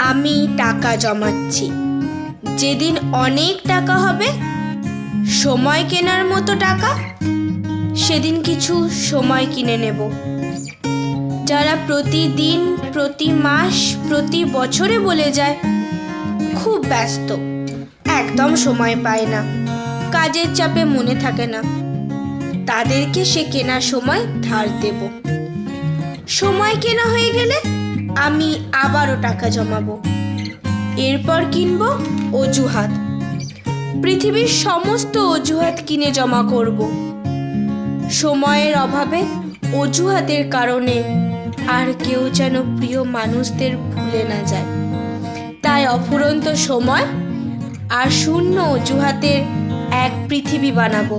আমি টাকা জমাচ্ছি। যেদিন অনেক টাকা হবে, সময় কেনার মতো টাকা, সেদিন কিছু সময় কিনে নেব। যারা প্রতিদিন, প্রতি মাস, প্রতি বছরে বলে যায় খুব ব্যস্ত, একদম সময় পায় না, কাজের চাপে মনে থাকে না, তাদেরকে সে কেনার সময় ধার দেব। সময় কেনা হয়ে গেলে আমি আবারও টাকা জমাবো। এরপর কিনবো অজুহাত। পৃথিবীর সমস্ত অজুহাত কিনে জমা করব। সময়ের অভাবে, অজুহাতের কারণে আর কেউ যেন প্রিয় মানুষদের ভুলে না যায়। তাই অফুরন্ত সময় আর শূন্য অজুহাতের এক পৃথিবী বানাবো।